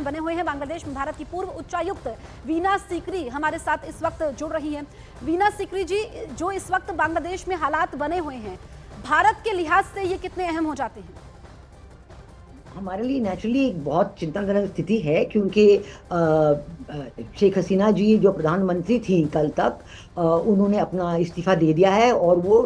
बने हुए हैं बांग्लादेश में भारत की पूर्व उच्चायुक्त वीना सीकरी हमारे साथ इस वक्त जुड़ रही हैं। वीना सीकरी जी, जो इस वक्त बांग्लादेश में हालात बने हुए हैं, भारत के लिहाज से ये कितने अहम हो जाते हैं? हमारे लिए नेचुरली एक बहुत चिंताजनक स्थिति है, क्योंकि शेख हसीना जी जो प्रधानमंत्री थी कल तक, उन्होंने अपना इस्तीफा दे दिया है और वो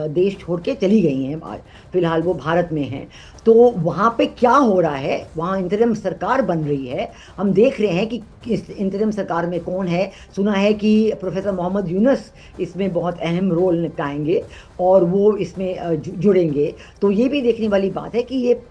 देश छोड़ के चली गई हैं। फिलहाल वो भारत में हैं। तो वहाँ पे क्या हो रहा है, वहाँ इंतरिम सरकार बन रही है। हम देख रहे हैं कि इस इंतरिम सरकार में कौन है। सुना है कि प्रोफेसर मोहम्मद यूनुस इसमें बहुत अहम रोल निभाएंगे और वो इसमें जुड़ेंगे। तो ये भी देखने वाली बात है कि ये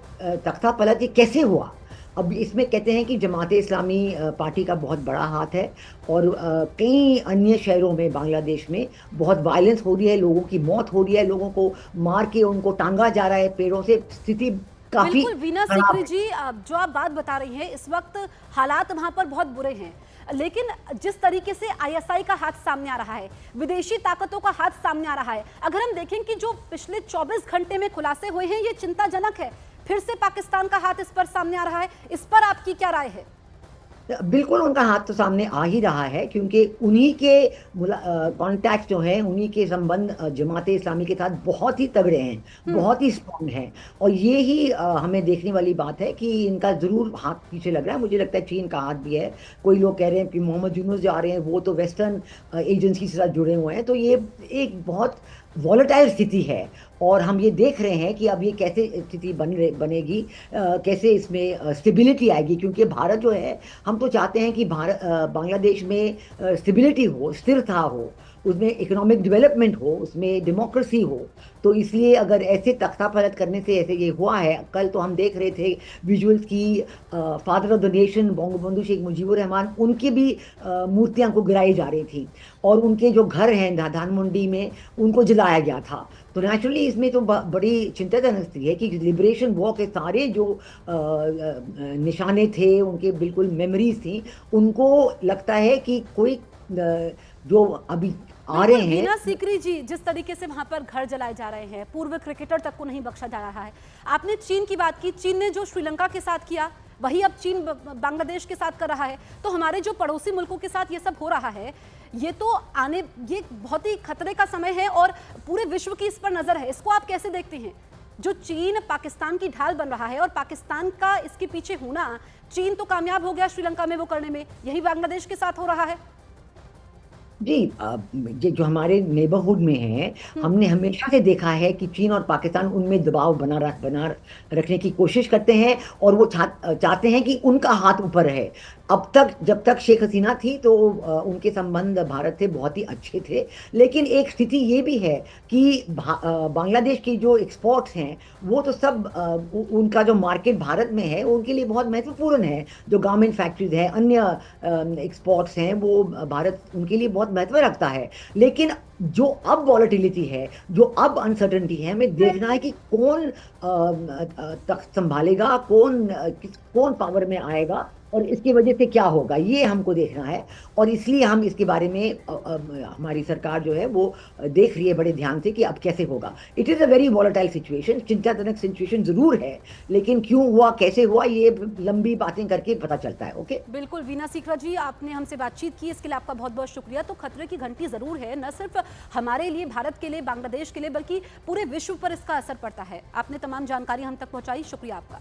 तख्ता पलट ये कैसे हुआ। अब इसमें कहते हैं कि जमाते इस्लामी पार्टी का बहुत बड़ा हाथ है, और कई अन्य शहरों में बांग्लादेश में बहुत वायलेंस हो रही है, लोगों की मौत हो रही है, लोगों को मार के उनको टांगा जा रहा है पेड़ों से। स्थिति काफी बिल्कुल वीना खराब सीकरी है। जी, जो आप बात बता रही हैं, इस वक्त हालात वहां पर बहुत बुरे हैं, लेकिन जिस तरीके से आईएसआई का हाथ सामने आ रहा है, विदेशी ताकतों का हाथ सामने आ रहा है, अगर हम देखें कि जो पिछले 24 घंटे में खुलासे हुए हैं, ये चिंताजनक है। फिर से पाकिस्तान का हाथ इस पर सामने आ रहा है, इस पर आपकी क्या राय है? बिल्कुल उनका हाथ तो सामने आ ही रहा है, क्योंकि उन्हीं के कॉन्टैक्ट जो हैं, उन्हीं के संबंध जमाते इस्लामी के साथ बहुत ही तगड़े हैं, बहुत ही स्ट्रॉन्ग हैं। और ये ही हमें देखने वाली बात है कि इनका जरूर हाथ पीछे लग रहा है। मुझे लगता है चीन का हाथ भी है। कोई लोग कह रहे हैं कि मोहम्मद यूनुस जो आ रहे हैं वो तो वेस्टर्न एजेंसी के साथ जुड़े हुए हैं। तो ये एक बहुत वॉलेटाइल स्थिति है, और हम ये देख रहे हैं कि अब ये कैसे स्थिति बनेगी, कैसे इसमें स्टेबिलिटी आएगी। क्योंकि भारत जो है, हम तो चाहते हैं कि भारत बांग्लादेश में स्टेबिलिटी हो, स्थिरता हो, उसमें इकोनॉमिक डेवलपमेंट हो, उसमें डेमोक्रेसी हो। तो इसलिए अगर ऐसे तख्ता पलट करने से ऐसे ये हुआ है, कल तो हम देख रहे थे विजुअल्स की, father of the nation Bangabandhu Sheikh Mujibur Rahman, उनकी भी मूर्तियां को गिराई जा रही थी, और उनके जो घर हैं धानमंडी में, उनको जलाया गया था। तो नेचुरली इसमें तो बड़ी चिंताजनक स्थिति है कि लिबरेशन वॉर के सारे जो निशाने थे, उनके बिल्कुल मेमोरीज थी, उनको लगता है कि कोई जो अभी आ रहे हैं। वीना सीकरी जी, जिस तरीके से वहां पर घर जलाए जा रहे हैं, पूर्व क्रिकेटर तक को नहीं बख्शा जा रहा है। आपने चीन की बात की, चीन ने जो श्रीलंका के साथ किया, वही अब चीन बांग्लादेश के साथ कर रहा है। तो हमारे जो पड़ोसी मुल्कों के साथ ये सब हो रहा है, ये तो ये बहुत ही खतरे का समय है, और पूरे विश्व की इस पर नजर है। इसको आप कैसे देखते हैं? जो चीन पाकिस्तान की ढाल बन रहा है, और पाकिस्तान का इसके पीछे होना, चीन तो कामयाब हो गया श्रीलंका में वो करने में, यही बांग्लादेश के साथ हो रहा है। जी, ये जो हमारे नेबरहुड में है, हमने हमेशा से देखा है कि चीन और पाकिस्तान उनमें दबाव बना रखने की कोशिश करते हैं, और वो चाहते हैं कि उनका हाथ ऊपर रहे। अब तक, जब तक शेख हसीना थी, तो उनके संबंध भारत से बहुत ही अच्छे थे। लेकिन एक स्थिति ये भी है कि बांग्लादेश की जो एक्सपोर्ट्स हैं, वो तो सब उनका जो मार्केट भारत में है, उनके लिए बहुत महत्वपूर्ण है। जो गारमेंट फैक्ट्रीज हैं, अन्य एक्सपोर्ट्स हैं, वो भारत उनके लिए बहुत महत्व रखता है। लेकिन जो अब वॉलेटिलिटी है, जो अब अनसर्टेनिटी है, हमें देखना है कि कौन तख्त संभालेगा, कौन पावर में आएगा, और इसकी वजह से क्या होगा, ये हमको देखना है। और इसलिए हम इसके बारे में हमारी सरकार जो है वो देख रही है बड़े ध्यान से कि अब कैसे होगा। It is a very volatile situation, चिंताजनक सिचुएशन जरूर है, लेकिन क्यों हुआ, कैसे हुआ, ये लंबी बातें करके पता चलता है। ओके, बिल्कुल वीना सीकरी जी, आपने हमसे बातचीत की, इसके लिए आपका बहुत बहुत शुक्रिया। तो खतरे की घंटी जरूर है, न सिर्फ हमारे लिए, भारत के लिए, बांग्लादेश के लिए, बल्कि पूरे विश्व पर इसका असर पड़ता है। आपने तमाम जानकारी हम तक पहुंचाई, शुक्रिया आपका।